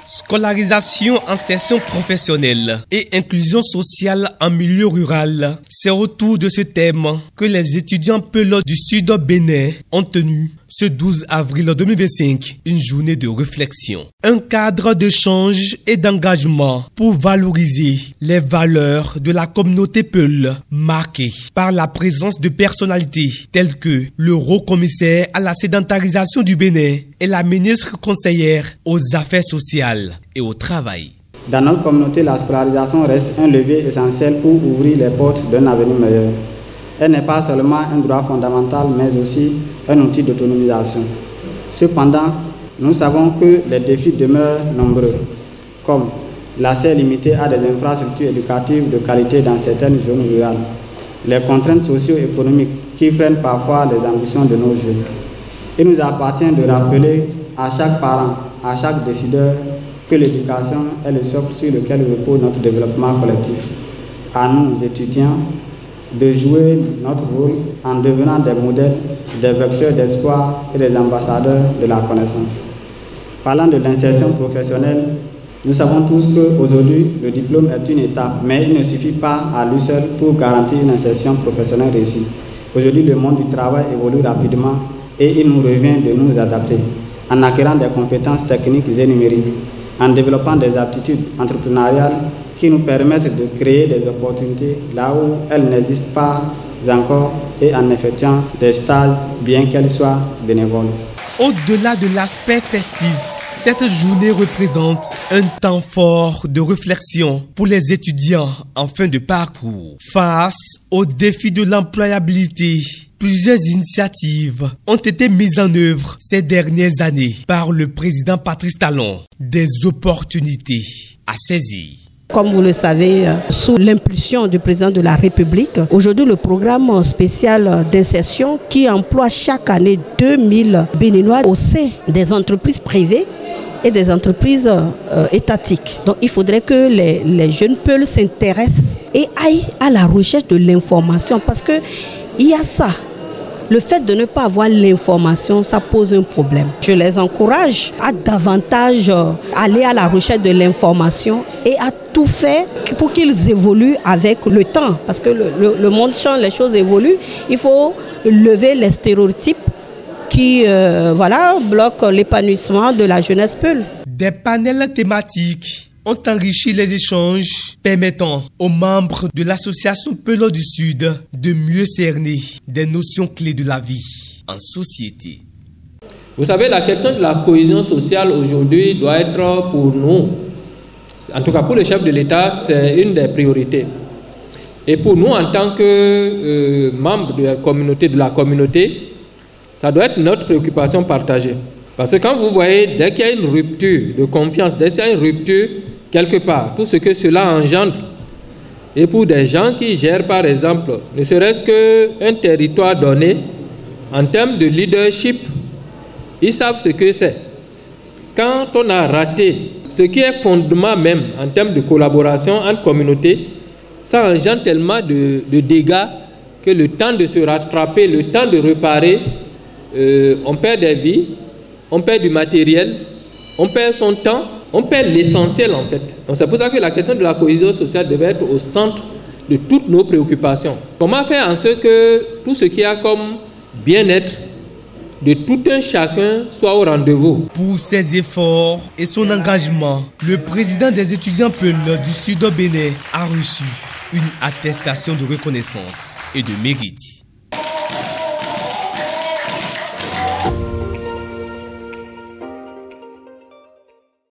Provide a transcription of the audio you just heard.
Scolarisation en session professionnelle et inclusion sociale en milieu rural. C'est autour de ce thème que les étudiants Peulh du Sud Bénin ont tenu ce 12 avril 2025 une journée de réflexion. Un cadre d'échange et d'engagement pour valoriser les valeurs de la communauté Peulh, marquée par la présence de personnalités telles que le haut-commissaire à la sédentarisation du Bénin et la ministre conseillère aux affaires sociales et au travail. Dans notre communauté, la scolarisation reste un levier essentiel pour ouvrir les portes d'un avenir meilleur. Elle n'est pas seulement un droit fondamental, mais aussi un outil d'autonomisation. Cependant, nous savons que les défis demeurent nombreux, comme l'accès limité à des infrastructures éducatives de qualité dans certaines zones rurales, les contraintes socio-économiques qui freinent parfois les ambitions de nos jeunes. Il nous appartient de rappeler à chaque parent, à chaque décideur, que l'éducation est le socle sur lequel repose notre développement collectif. À nous, étudiants, de jouer notre rôle en devenant des modèles, des vecteurs d'espoir et des ambassadeurs de la connaissance. Parlant de l'insertion professionnelle, nous savons tous qu'aujourd'hui, le diplôme est une étape, mais il ne suffit pas à lui seul pour garantir une insertion professionnelle réussie. Aujourd'hui, le monde du travail évolue rapidement et il nous revient de nous adapter en acquérant des compétences techniques et numériques, en développant des aptitudes entrepreneuriales qui nous permettent de créer des opportunités là où elles n'existent pas encore et en effectuant des stages bien qu'elles soient bénévoles. Au-delà de l'aspect festif, cette journée représente un temps fort de réflexion pour les étudiants en fin de parcours. Face aux défis de l'employabilité, plusieurs initiatives ont été mises en œuvre ces dernières années par le président Patrice Talon. Des opportunités à saisir. Comme vous le savez, sous l'impulsion du président de la République, aujourd'hui le programme spécial d'insertion qui emploie chaque année 2000 Béninois au sein des entreprises privées et des entreprises étatiques. Donc il faudrait que les jeunes Peulh s'intéressent et aillent à la recherche de l'information parce que il y a ça. Le fait de ne pas avoir l'information, ça pose un problème. Je les encourage à davantage aller à la recherche de l'information et à tout faire pour qu'ils évoluent avec le temps. Parce que le monde change, les choses évoluent. Il faut lever les stéréotypes qui bloquent l'épanouissement de la jeunesse Peulh. Des panels thématiques ont enrichi les échanges permettant aux membres de l'association Peulh du Sud de mieux cerner des notions clés de la vie en société. Vous savez, la question de la cohésion sociale aujourd'hui doit être pour nous, en tout cas pour le chef de l'État, c'est une des priorités. Et pour nous, en tant que membres de la communauté, ça doit être notre préoccupation partagée. Parce que quand vous voyez, dès qu'il y a une rupture de confiance, dès qu'il y a une rupture quelque part, tout ce que cela engendre, et pour des gens qui gèrent par exemple, ne serait-ce qu'un territoire donné, en termes de leadership, ils savent ce que c'est. Quand on a raté ce qui est fondement même en termes de collaboration entre communautés, ça engendre tellement de dégâts que le temps de se rattraper, le temps de réparer, on perd des vies, on perd du matériel, on perd son temps, on perd l'essentiel en fait. Donc c'est pour ça que la question de la cohésion sociale devait être au centre de toutes nos préoccupations. Comment faire en sorte que tout ce qu'il y a comme bien-être de tout un chacun soit au rendez-vous. Pour ses efforts et son engagement, le président des étudiants Peulh du Sud Bénin a reçu une attestation de reconnaissance et de mérite.